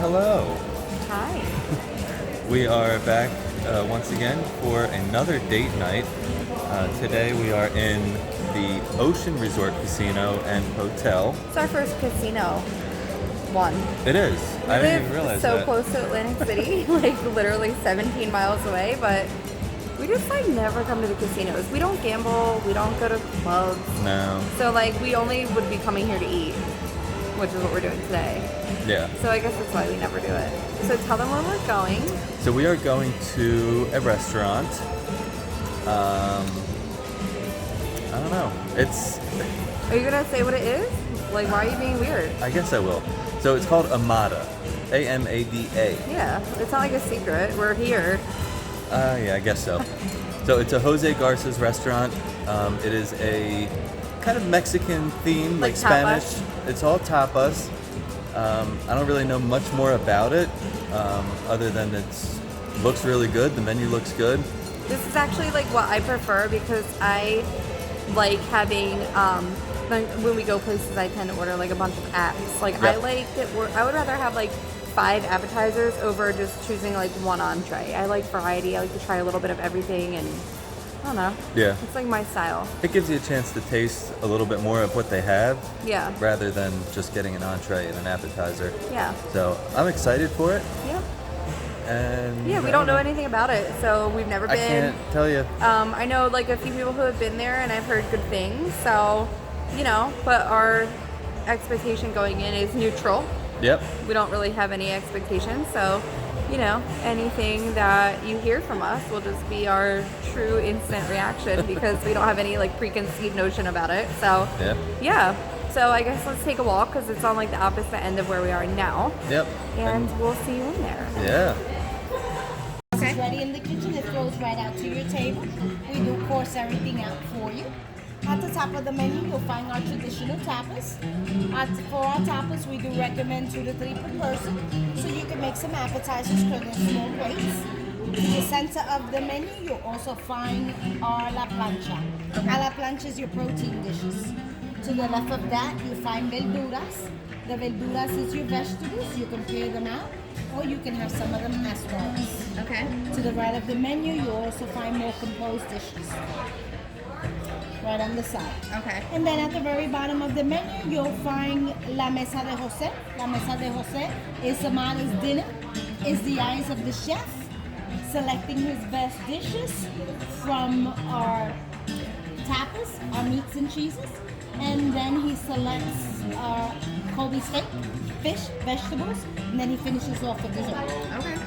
hello. Hi. We are back once again for another date night. Today we are in the Ocean Resort Casino and Hotel. It's our first casino one. It is. I didn't even realize so that. close to Atlantic City, like literally 17 miles away, but we just like never come to the casinos. We don't gamble, we don't go to clubs. No. So like we only would be coming here to eat, which is what we're doing today. Yeah. So I guess that's why we never do it. So tell them where we're going. So we are going to a restaurant. I don't know. Are you gonna say what it is? Like, why are you being weird? I guess I will. So it's called Amada. Amada. Yeah, it's not like a secret. We're here. Yeah, I guess so. So it's a Jose Garza's restaurant. It is a kind of Mexican theme, like tapas? Spanish. It's all tapas. I don't really know much more about it, other than it looks really good. The menu looks good. This is actually like what I prefer because I like having when we go places I tend to order like a bunch of apps. Like Yep. I would rather have like 5 appetizers over just choosing like one entree. I like variety. I like to try a little bit of everything, and I don't know. Yeah. It's like my style. It gives you a chance to taste a little bit more of what they have, Yeah. rather than just getting an entree and an appetizer. Yeah. So I'm excited for it. Yep. And Yeah, we don't know anything about it, so we've never I been. can't tell you. I know like a few people who have been there, and I've heard good things. So, but our expectation going in is neutral. Yep. We don't really have any expectations, so anything that you hear from us will just be our true instant reaction because we don't have any like preconceived notion about it. So yeah. So I guess let's take a walk because it's on like the opposite end of where we are now. Yep. And we'll see you in there. Yeah. This is ready in the kitchen. It goes right out to your table. We do course everything out for you. At the top of the menu, you'll find our traditional tapas. For our tapas, we do recommend 2 to 3 per person, so you can make some appetizers because they're small plates. In the center of the menu, you'll also find our la plancha. A la plancha is your protein dishes. To the left of that, you'll find verduras. The verduras is your vegetables. You can pair them out, or you can have some of them as starters. Okay. To the right of the menu, you'll also find more composed dishes. Right on the side. Okay. And then at the very bottom of the menu, you'll find La Mesa de Jose. La Mesa de Jose is Amada's dinner. It's the eyes of the chef selecting his best dishes from our tapas, our meats and cheeses. And then he selects Kobe steak, fish, vegetables, and then he finishes off with dessert.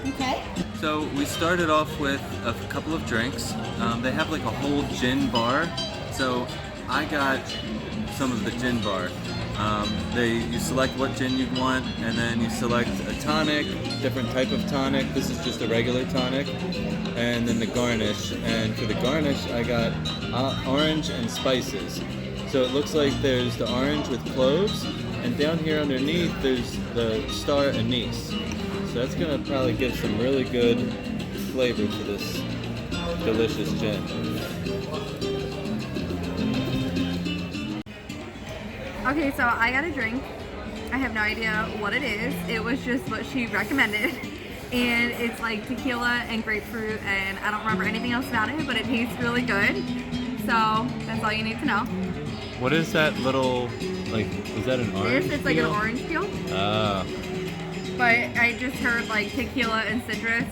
Okay? So we started off with a couple of drinks. They have like a whole gin bar. So I got some of the gin bar. You select what gin you want, and then you select a tonic, different type of tonic. This is just a regular tonic, and then the garnish. And for the garnish, I got orange and spices. So it looks like there's the orange with cloves, and down here underneath there's the star anise. So that's gonna probably give some really good flavor to this delicious gin. Okay, so I got a drink. I have no idea what it is. It was just what she recommended. And it's like tequila and grapefruit, and I don't remember anything else about it, but it tastes really good. So that's all you need to know. What is that little, is that an orange? It's like an orange peel. Ah. But I just heard like tequila and citrus,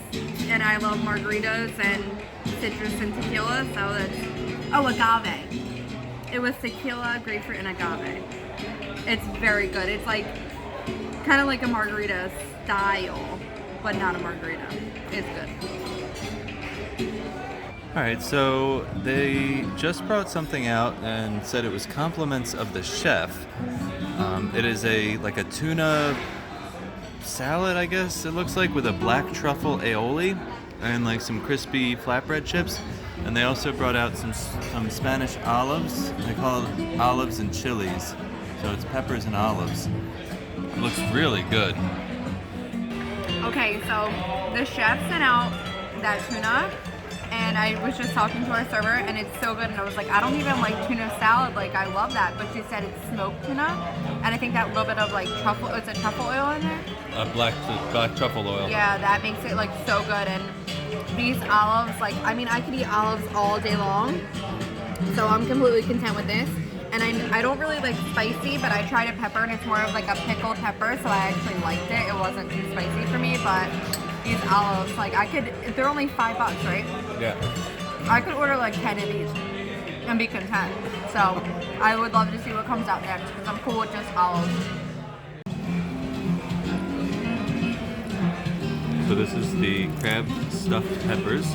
and I love margaritas and citrus and tequila, so that's, agave. It was tequila, grapefruit, and agave. It's very good. It's like kind of like a margarita style, but not a margarita. It's good. All right, so they just brought something out and said it was compliments of the chef. It is a tuna salad, I guess it looks like, with a black truffle aioli and like some crispy flatbread chips. And they also brought out some Spanish olives. They call it olives and chilies. So it's peppers and olives. It looks really good. Okay, so the chef sent out that tuna and I was just talking to our server, and it's so good. And I was like, I don't even like tuna salad. Like, I love that. But she said it's smoked tuna, and I think that little bit of like truffle. Is it truffle oil in there? Black truffle oil. Yeah, that makes it like so good. And these olives, like, I mean, I could eat olives all day long, so I'm completely content with this. And I don't really like spicy, but I tried a pepper, and it's more of like a pickled pepper, so I actually liked it. It wasn't too spicy for me, but these olives, like, I could, they're only $5, right? Yeah. I could order like 10 of these and be content. So I would love to see what comes out next, because I'm cool with just olives. So this is the crab stuffed peppers.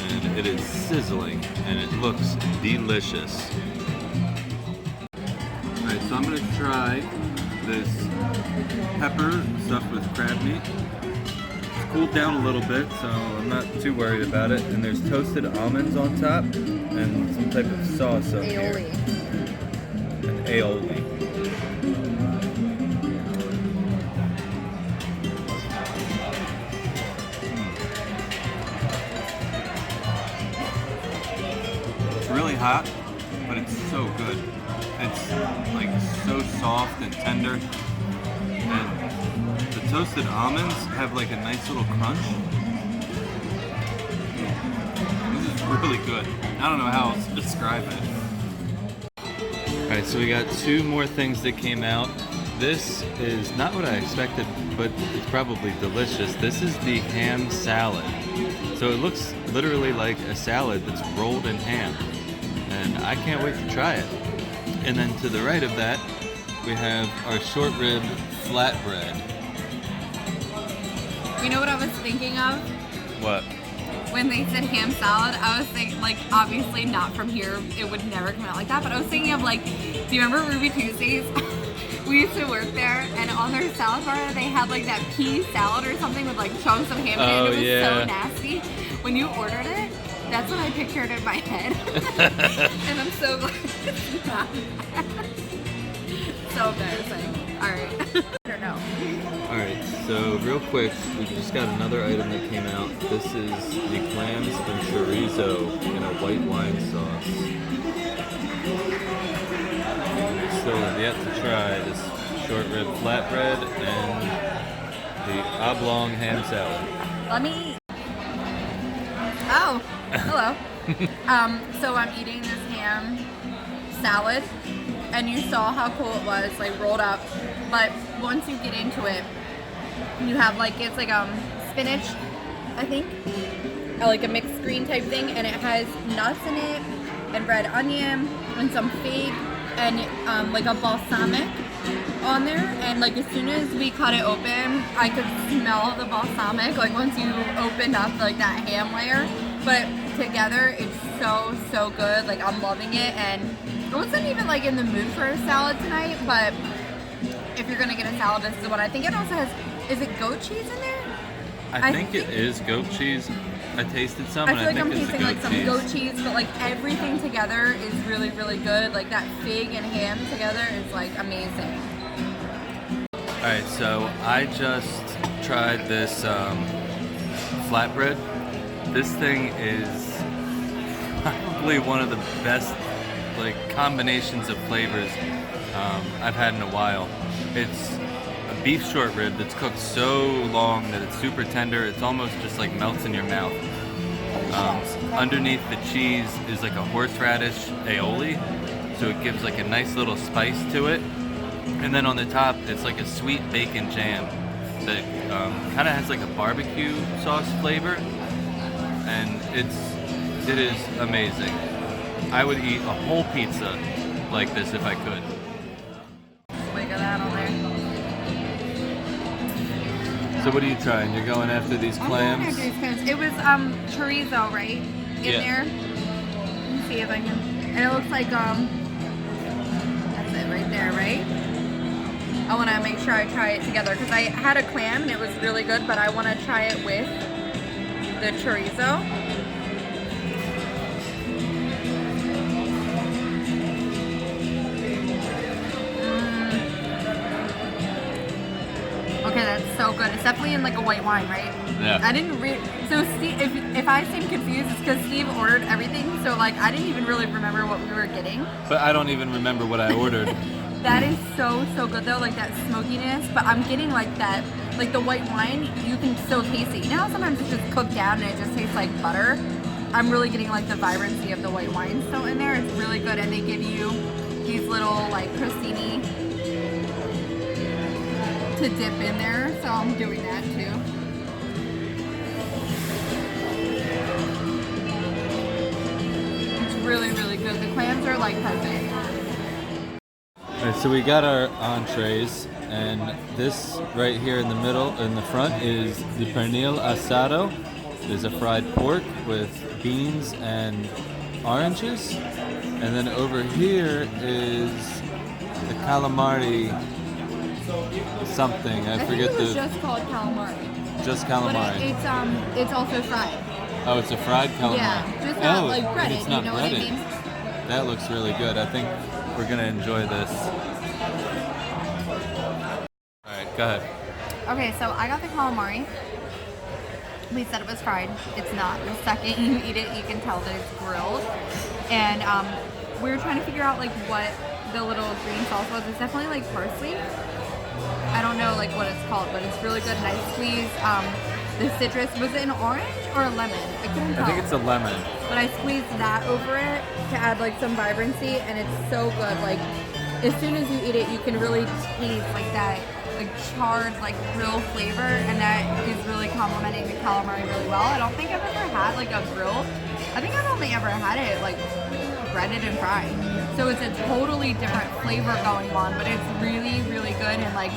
And it is sizzling, and it looks delicious. Alright, so I'm going to try this pepper stuffed with crab meat. It's cooled down a little bit, so I'm not too worried about it. And there's toasted almonds on top, and some type of sauce up here. An aioli. Really hot, but it's so good. It's like so soft and tender, and the toasted almonds have like a nice little crunch. This is really good. I don't know how else to describe it. Alright, so we got two more things that came out. This is not what I expected, but it's probably delicious. This is the ham salad. So it looks literally like a salad that's rolled in ham. And I can't wait to try it. And then to the right of that, we have our short rib flatbread. You know what I was thinking of? What? When they said ham salad, I was thinking, like, obviously not from here, it would never come out like that, but I was thinking of, like, do you remember Ruby Tuesdays? We used to work there, and on their salad bar, they had, like, that pea salad or something with, like, chunks of ham in it, and it was so nasty. When you ordered it, that's what I pictured in my head. And I'm so glad it's not that. So embarrassing. Alright. I don't know. Alright, so real quick, we just got another item that came out. This is the clams and chorizo in a white wine sauce. Still have yet to try this short rib flatbread and the oblong ham salad. Let me... Oh, hello. So I'm eating this ham salad, and you saw how cool it was, like rolled up. But once you get into it, you have like, it's like spinach, I think, like a mixed green type thing, and it has nuts in it, and red onion, and some fig, and like a balsamic on there. And like as soon as we cut it open, I could smell the balsamic, like once you open up like that ham layer. But together, it's so good. Like, I'm loving it, and I wasn't even like in the mood for a salad tonight, but if you're gonna get a salad, this is the one. I think it also has, is it goat cheese in there? I think it is goat cheese. I tasted some, and I think I'm it's tasting like some goat cheese, but like everything together is really good. Like that fig and ham together is like amazing. Alright, so I just tried this flatbread. This thing is probably one of the best like combinations of flavors I've had in a while. It's a beef short rib that's cooked so long that it's super tender. It's almost just like melts in your mouth. Underneath the cheese is like a horseradish aioli, so it gives like a nice little spice to it. And then on the top, it's like a sweet bacon jam that kind of has like a barbecue sauce flavor. And it is amazing. I would eat a whole pizza like this if I could. Look at that on there. So what are you trying? You're going after these clams? It was chorizo, right? In there. Let me see if I can. And it looks like that's it right there, right? I want to make sure I try it together because I had a clam and it was really good, but I want to try it with the chorizo. Okay, that's It's so good. It's definitely in like a white wine, right? Yeah. I didn't read. So Steve, if I seem confused, it's because Steve ordered everything. So like I didn't even really remember what we were getting. But I don't even remember what I ordered. That is so good though, like that smokiness. But I'm getting like that, like the white wine. You can still taste it. You know how sometimes it's just cooked down and it just tastes like butter. I'm really getting like the vibrancy of the white wine still in there. It's really good, and they give you these little like crostini to dip in there, so I'm doing that too. It's really good. The clams are like perfect. Alright, so we got our entrees, and this right here in the middle, in the front, is the pernil asado. It is a fried pork with beans and oranges. And then over here is the calamari something. I forget think it was the... just called calamari. Just But calamari. it's also fried. Oh, it's a fried calamari. Yeah, just not like but breaded, it's not you know breaded. what I mean? That looks really good. I think we're gonna enjoy this. Alright, go ahead. Okay, so I got the calamari. We said it was fried. It's not. The second you eat it, you can tell that it's grilled. And we were trying to figure out like what the little green sauce was. It's definitely like parsley. I don't know like what it's called, but it's really good. And I squeezed the citrus. Was it an orange or a lemon? I couldn't tell. I think it's a lemon. But I squeezed that over it to add like some vibrancy, and it's so good. Like as soon as you eat it, you can really taste like that like charred like grill flavor, and that is really complementing the calamari really well. I don't think I've ever had like a grilled. I think I've only ever had it like breaded and fried. So it's a totally different flavor going on, but it's really good and like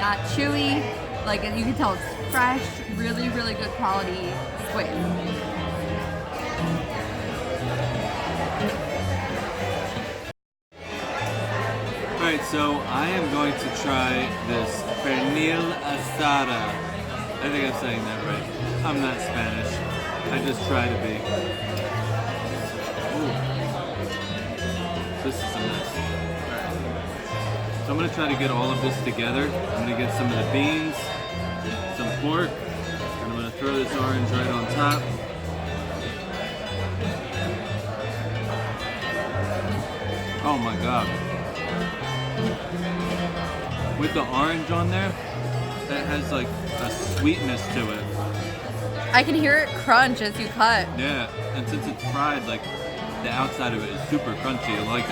not chewy. Like you can tell it's fresh, really good quality squid. Alright, so I am going to try this pernil asada. I think I'm saying that right. I'm not Spanish. I just try to be. Ooh. This is a mess. Alright. So I'm going to try to get all of this together. I'm going to get some of the beans, some pork, and I'm going to throw this orange right on top. Oh my god. With the orange on there, that has like a sweetness to it. I can hear it crunch as you cut. Yeah, and since it's fried, like the outside of it is super crunchy, like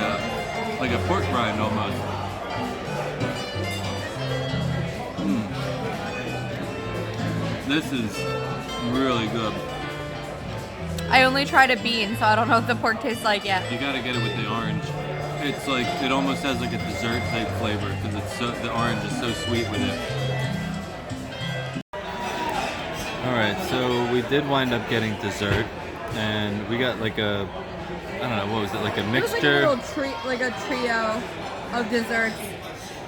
a pork rind almost. This is really good. I only tried a bean, so I don't know what the pork tastes like yet. You gotta get it with the orange. It's like, it almost has like a dessert type flavor because the orange is so sweet with it. Alright, so we did wind up getting dessert, and we got like a, I don't know, what was it, like a mixture? It was like a trio of desserts.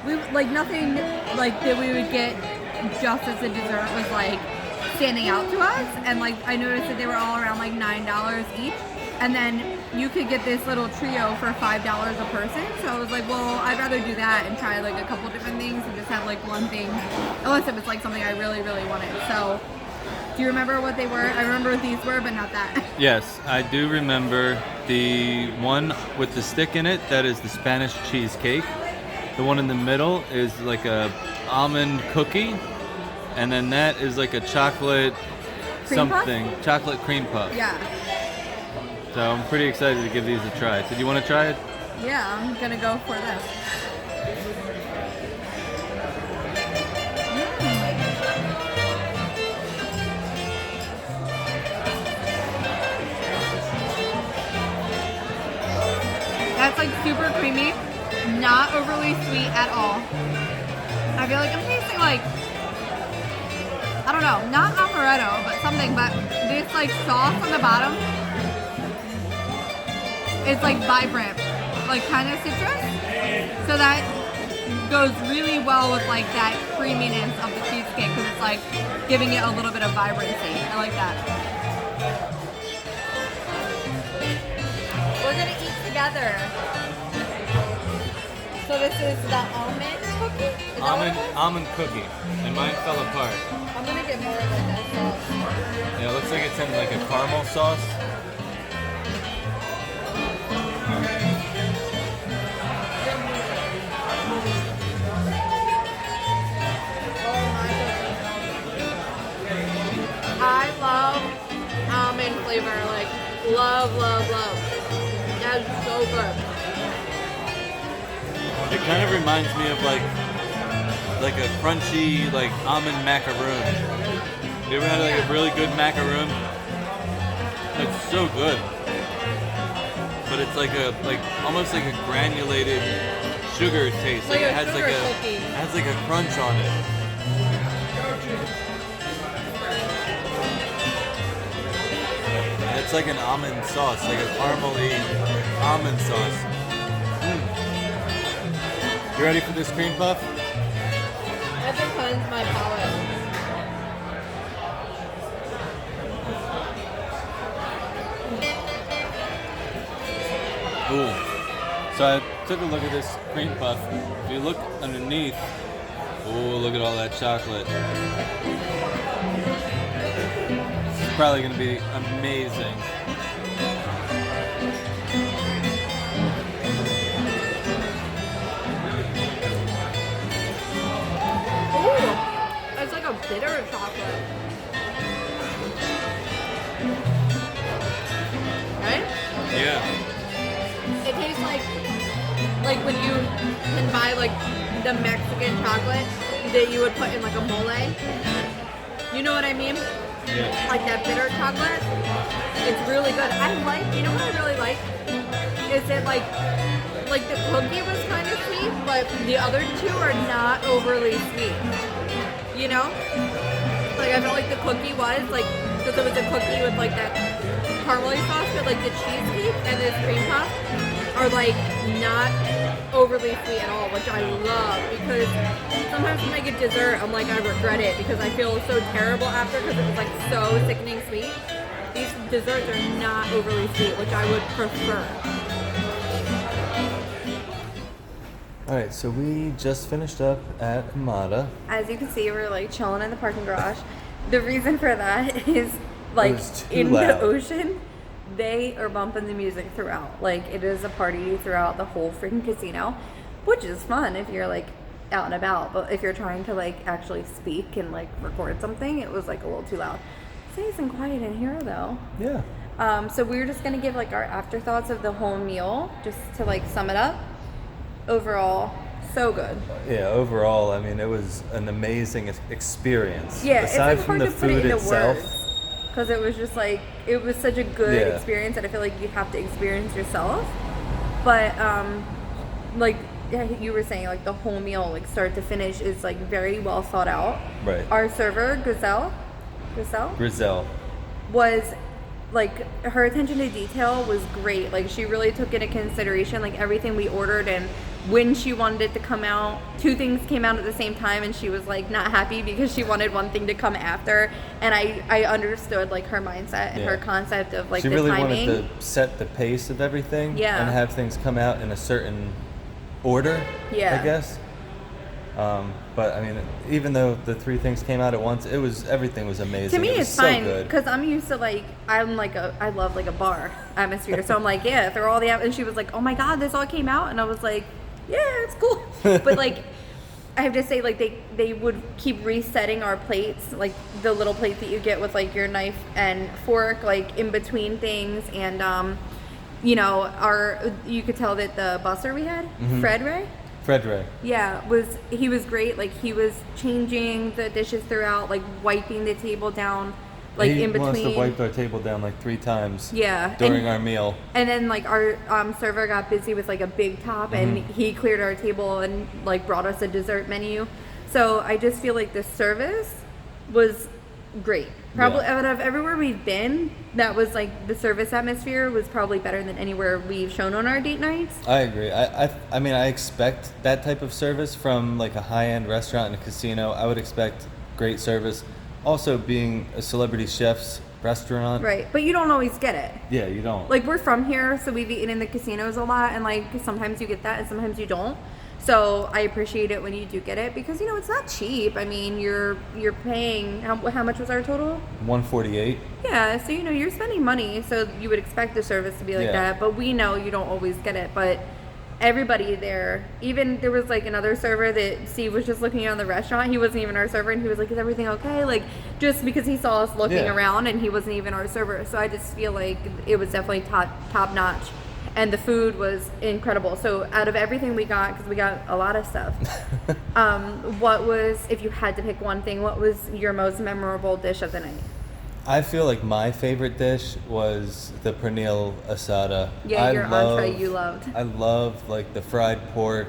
We like nothing like that we would get just as a dessert was like standing out to us, and like I noticed that they were all around like $9 each. And then you could get this little trio for $5 a person. So I was like, well, I'd rather do that and try like a couple different things and just have like one thing, unless it was like something I really wanted. So do you remember what they were? I remember what these were, but not that. Yes, I do remember the one with the stick in it. That is the Spanish cheesecake. The one in the middle is like a almond cookie. And then that is like a chocolate Cream puff? chocolate cream puff. Yeah. So I'm pretty excited to give these a try. Did you want to try it? Yeah, I'm gonna go for this. That's like super creamy, not overly sweet at all. I feel like I'm tasting like, I don't know, not amaretto, but something, but this like sauce on the bottom, it's like vibrant, like kind of citrus. So that goes really well with like that creaminess of the cheesecake because it's like giving it a little bit of vibrancy. I like that. We're gonna eat together. So this is the almond cookie. almond cookie, and mine fell apart. I'm gonna get more of that sauce. Yeah, it looks like it's in like a caramel sauce. I love almond flavor, like love. That's so good. It kind of reminds me of like a crunchy like almond macaroon. You ever had like a really good macaroon? It's so good, but it's like almost like a granulated sugar taste. Like it a has sugar cookie. it has like a crunch on it. And it's like an almond sauce, like a caramely almond sauce. You ready for this cream puff? That depends my palate. Cool. So I took a look at this cream puff. If you look underneath, oh, look at all that chocolate. It's probably going to be amazing. Ooh, it's like a bitter chocolate. Right? Yeah. It tastes like when you can buy like the Mexican chocolate that you would put in like a mole. You know what I mean? Yeah. Like that bitter chocolate. It's really good. You know what I really like? Is it like the cookie was kind of sweet, but the other two are not overly sweet. You know? Like I felt like the cookie was like, because it was a cookie with like that caramely sauce, but like the cheesecake and this cream puff are like not overly sweet at all, which I love, because sometimes when I get dessert, I'm like, I regret it because I feel so terrible after because it was like so sickening sweet. These desserts are not overly sweet, which I would prefer. Alright, so we just finished up at Amada. As you can see, we're like chilling in the parking garage. The reason for that is like in the ocean, they are bumping the music throughout. Like it is a party throughout the whole freaking casino, which is fun if you're like out and about. But if you're trying to like actually speak and like record something, it was like a little too loud. It's nice and quiet in here though. Yeah. So we were just gonna give like our afterthoughts of the whole meal, just to like sum it up. Overall, so good. Yeah, overall, I mean, it was an amazing experience. Yeah, aside it's like from hard the to put it food into itself. because it was just like, it was such a good Yeah. experience that I feel like you have to experience yourself. But like you were saying, like the whole meal, like start to finish, is like very well thought out. Right. Our server, Griselle, Grizel. was like, her attention to detail was great. Like she really took into consideration like everything we ordered and when she wanted it to come out. 2 things came out at the same time and she was like not happy because she wanted one thing to come after, and I understood like her mindset and Yeah. her concept of like She the really timing. wanted to set the pace of everything Yeah. and have things come out in a certain order, Yeah. I guess. But I mean, even though the 3 things came out at once, everything was amazing. To me, it was it's so fine good. because I'm used to like, I love like a bar atmosphere. So I'm like, yeah, throw all the and she was like, oh my god, this all came out, and I was like, yeah, it's cool. But like, I have to say, like they would keep resetting our plates, like the little plates that you get with like your knife and fork, like in between things, and you know, you could tell that the busser we had, Fred Ray. Yeah, he was great. Like he was changing the dishes throughout, like wiping the table down, like he in between. must have wiped our table down like 3 times. Yeah, During our meal. And then like our server got busy with like a big top, and he cleared our table and like brought us a dessert menu. So I just feel like the service was great. Probably out of everywhere we've been, that was like the service atmosphere was probably better than anywhere we've shown on our date nights. I agree. I mean, I expect that type of service from like a high-end restaurant and a casino. I would expect great service. Also, being a celebrity chef's restaurant. Right, but you don't always get it. Yeah, you don't. Like we're from here, so we've eaten in the casinos a lot, and like sometimes you get that and sometimes you don't. So I appreciate it when you do get it because it's not cheap. I mean, you're paying how much was our total? $148. Yeah, so you're spending money, so you would expect the service to be like that. But we know you don't always get it. But everybody there, even there was like another server that Steve was just looking around the restaurant. He wasn't even our server, and he was like, "Is everything okay?" Like just because he saw us looking around, and he wasn't even our server. So I just feel like it was definitely top notch. And the food was incredible. So out of everything we got, because we got a lot of stuff, what was, if you had to pick one thing, what was your most memorable dish of the night? I feel like my favorite dish was the pernil asada. Yeah, your entree you loved. I love like the fried pork,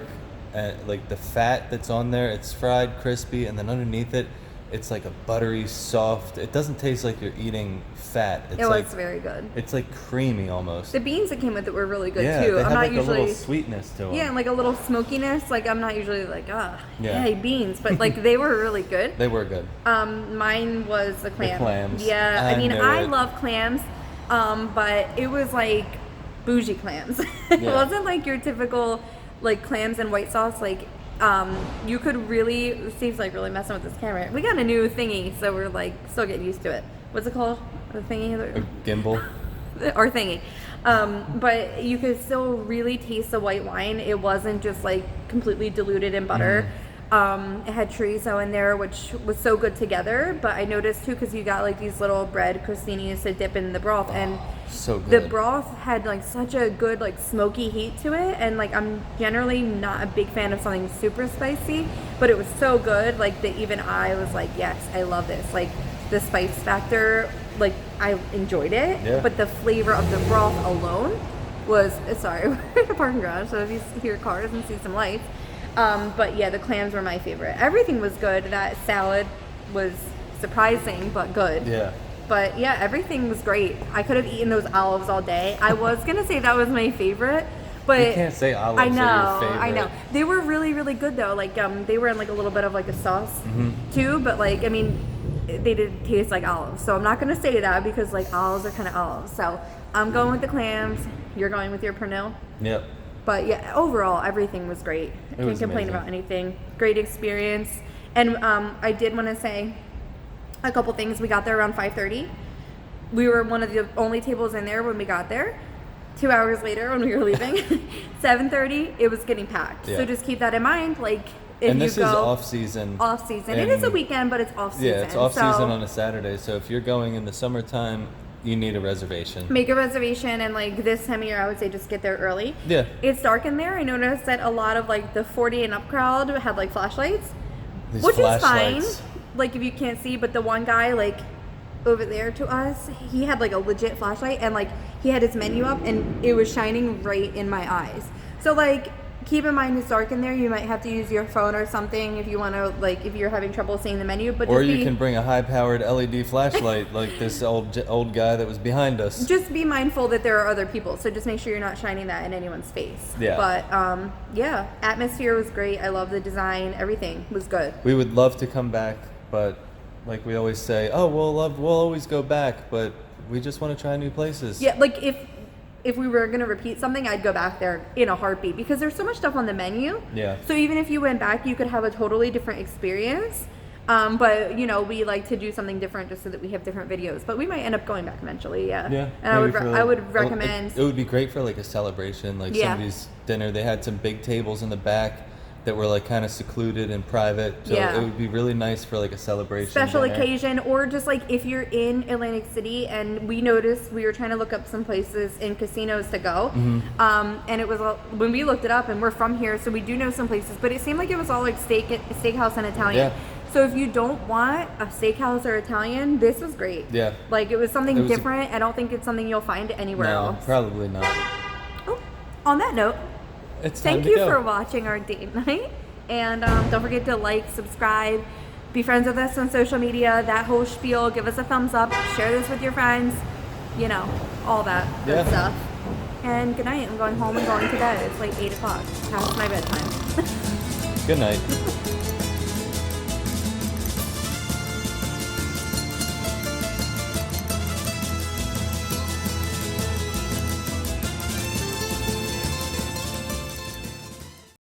and like the fat that's on there. It's fried, crispy, and then underneath it, it's like a buttery, soft. It doesn't taste like you're eating fat. It was very good. It's like creamy almost. The beans that came with it were really good Yeah, too. they I'm have not like usually a little sweetness to them. Yeah, and like a little smokiness. Like I'm not usually like hey beans, but like they were really good. They were good. Mine was the clam. The clams. Yeah, I love clams, but it was like bougie clams. It wasn't like your typical like clams and white sauce. Like you could really, Steve's like really messing with this camera. We got a new thingy, so we're like still getting used to it. What's it called? The thingy? A gimbal. Or thingy. But you could still really taste the white wine. It wasn't just like completely diluted in butter. It had chorizo in there, which was so good together. But I noticed too, because you got like these little bread crostinis to dip in the broth, and so good. The broth had like such a good like smoky heat to it, and like I'm generally not a big fan of something super spicy, but it was so good. Like that even I was like, yes, I love this. Like the spice factor, like I enjoyed it, but the flavor of the broth alone was sorry, we're in a parking garage, so if you hear cars and see some lights. But yeah, the clams were my favorite. Everything was good. That salad was surprising but good. Yeah. But yeah, everything was great. I could have eaten those olives all day. I was gonna say that was my favorite, but you can't say olives are your favorite. I know. They were really, really good though. Like they were in like a little bit of like a sauce too, but like I mean, they didn't taste like olives. So I'm not gonna say that because like olives are kind of olives. So I'm going with the clams. You're going with your pernil. Yep. But yeah, overall everything was great. I can't complain about anything. Great experience. And I did want to say a couple things. We got there around 5:30. We were one of the only tables in there when we got there. 2 hours later when we were leaving, 7:30, it was getting packed. So just keep that in mind. Like if and this you go is off season. Off season. It is a weekend, but it's off season. Yeah, it's off season on a Saturday. So if you're going in the summertime, you need a reservation. Make a reservation, and like this time of year, I would say just get there early. Yeah. It's dark in there. I noticed that a lot of like the 40 and up crowd had like flashlights, These which flashlights. is fine. Like if you can't see, but the one guy like over there to us, he had like a legit flashlight, and like he had his menu up, and it was shining right in my eyes. So like keep in mind it's dark in there. You might have to use your phone or something if you want to, like if you're having trouble seeing the menu. But or you can bring a high-powered LED flashlight like this old guy that was behind us. Just be mindful that there are other people. So just make sure you're not shining that in anyone's face. Yeah. But yeah, atmosphere was great. I love the design. Everything was good. We would love to come back, but like we always say, we'll always go back, but we just want to try new places. Yeah, like if we were going to repeat something, I'd go back there in a heartbeat because there's so much stuff on the menu. Yeah. So even if you went back, you could have a totally different experience. But we like to do something different just so that we have different videos. But we might end up going back eventually. Yeah. Yeah. And I would recommend. It would be great for like a celebration, like somebody's dinner. They had some big tables in the back that were like kind of secluded and private. So it would be really nice for like a celebration. Special dinner. occasion, or just like if you're in Atlantic City, and we noticed, we were trying to look up some places in casinos to go. And it was when we looked it up, and we're from here, so we do know some places, but it seemed like it was all like steakhouse and Italian. Yeah. So if you don't want a steakhouse or Italian, this was great. Yeah. Like it was something different. I don't think it's something you'll find anywhere else. No, probably not. Oh, on that note, thank you for watching our date night, and don't forget to like, subscribe, be friends with us on social media, that whole spiel. Give us a thumbs up, share this with your friends, all that good stuff. And good night. I'm going home and going to bed. It's like 8 o'clock, past my bedtime. Good night.